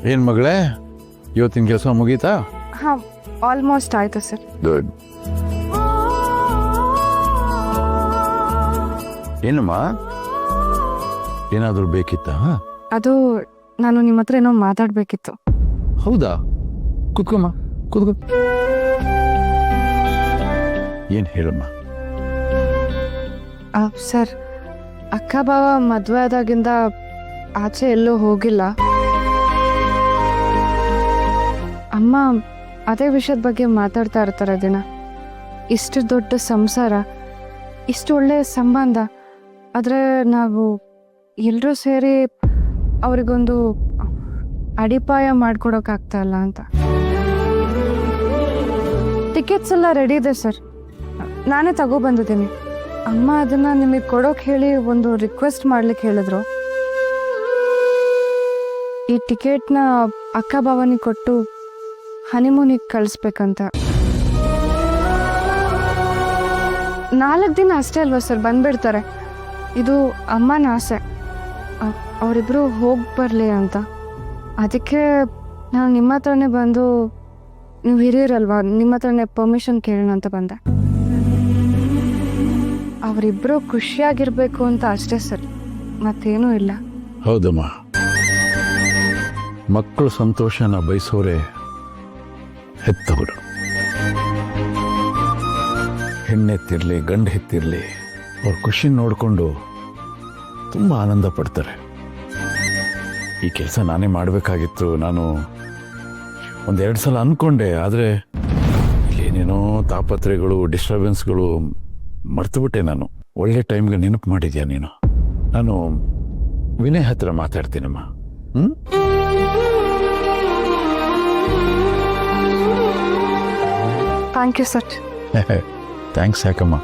ಏನು ಮಗಳೇ, ಇವತ್ತಿನ ಕೆಲಸ ಮುಗೀತಾ? ಹಾಂ, ಆಲ್ಮೋಸ್ಟ್ ಆಯಿತು ಸರ್. ಗುಡ್. ಏನಮ್ಮ, ಏನಾದರೂ ಬೇಕಿತ್ತಾ? ಅದು ನಾನು ನಿಮ್ಮ ಹತ್ರ ಏನೋ ಮಾತಾಡಬೇಕಿತ್ತು. ಹೌದಾ? ಕೂತ್ಕೊಮ್ಮ, ಕೂತ್ಕೊ. ಏನು ಹೇಳಮ್ಮ? ಸರ್, ಅಕ್ಕ ಬಾವ ಮದುವೆ ಆದಾಗಿಂದ ಆಚೆ ಎಲ್ಲೂ ಹೋಗಿಲ್ಲ. ಅಮ್ಮ ಅದೇ ವಿಷಯದ ಬಗ್ಗೆ ಮಾತಾಡ್ತಾ ಇರ್ತಾರೆ ದಿನ. ಇಷ್ಟು ದೊಡ್ಡ ಸಂಸಾರ, ಇಷ್ಟು ಒಳ್ಳೆ ಸಂಬಂಧ, ಆದರೆ ನಾವು ಎಲ್ಲರೂ ಸೇರಿ ಅವರಿಗೊಂದು ಅಡಿಪಾಯ ಮಾಡ್ಕೊಡೋಕ್ಕಾಗ್ತಾ ಇಲ್ಲ ಅಂತ. ಟಿಕೆಟ್ಸ್ ಎಲ್ಲ ರೆಡಿ ಇದೆ ಸರ್, ನಾನೇ ತಗೊಬಂದಿದ್ದೀನಿ. ಅಮ್ಮ ಅದನ್ನು ನಿಮಗೆ ಕೊಡೋಕೆ ಹೇಳಿ ಒಂದು ರಿಕ್ವೆಸ್ಟ್ ಮಾಡ್ಲಿಕ್ಕೆ ಹೇಳಿದ್ರು. ಈ ಟಿಕೆಟ್ನ ಅಕ್ಕ ಭಾವನಿಗೆ ಕೊಟ್ಟು ಹನಿಮೂನಿಗೆ ಕಳಿಸ್ಬೇಕಂತ. 4 ದಿನ ಅಷ್ಟೇ ಅಲ್ವಾ ಸರ್, ಬಂದ್ಬಿಡ್ತಾರೆ. ಇದು ಅಮ್ಮನ ಆಸೆ, ಅವರಿಬ್ಬರು ಹೋಗಿ ಬರಲಿ ಅಂತ. ಅದಕ್ಕೆ ನಾನು ನಿಮ್ಮ ಹತ್ರನೇ ಬಂದು, ನೀವು ಹಿರಿಯರಲ್ವಾ, ನಿಮ್ಮ ಹತ್ರನೇ ಪರ್ಮಿಷನ್ ಕೇಳೋಣ ಅಂತ ಬಂದೆ. ಅವರಿಬ್ಬರು ಖುಷಿಯಾಗಿರ್ಬೇಕು ಅಂತ ಅಷ್ಟೇ ಸರ್, ಮತ್ತೇನೂ ಇಲ್ಲ. ಹೌದಮ್ಮ, ಮಕ್ಕಳು ಸಂತೋಷನ ಬಯಸೋರೆ ಹೆತ್ತವರು. ಹೆಣ್ಣೆತ್ತಿರಲಿ ಗಂಡು ಹೆತ್ತಿರಲಿ, ಅವ್ರ ಖುಷಿ ನೋಡಿಕೊಂಡು ತುಂಬ ಆನಂದ ಪಡ್ತಾರೆ. ಈ ಕೆಲಸ ನಾನೇ ಮಾಡಬೇಕಾಗಿತ್ತು. ನಾನು 1-2 ಸಲ ಅಂದ್ಕೊಂಡೆ, ಆದರೆ ಏನೇನೋ ತಾಪತ್ರೆಗಳು, ಡಿಸ್ಟರ್ಬೆನ್ಸ್ಗಳು ಮರ್ತುಬಿಟ್ಟೆ. ನಾನು ಒಳ್ಳೆ ಟೈಮ್ಗೆ ನೆನಪು ಮಾಡಿದ್ಯಾ ನೀನು. ನಾನು ವಿನಯ್ ಹತ್ರ ಮಾತಾಡ್ತೀನಮ್ಮ. Thank you sir. ಥ್ಯಾಂಕ್ಸ್ ಯಾಕಮ್ಮ.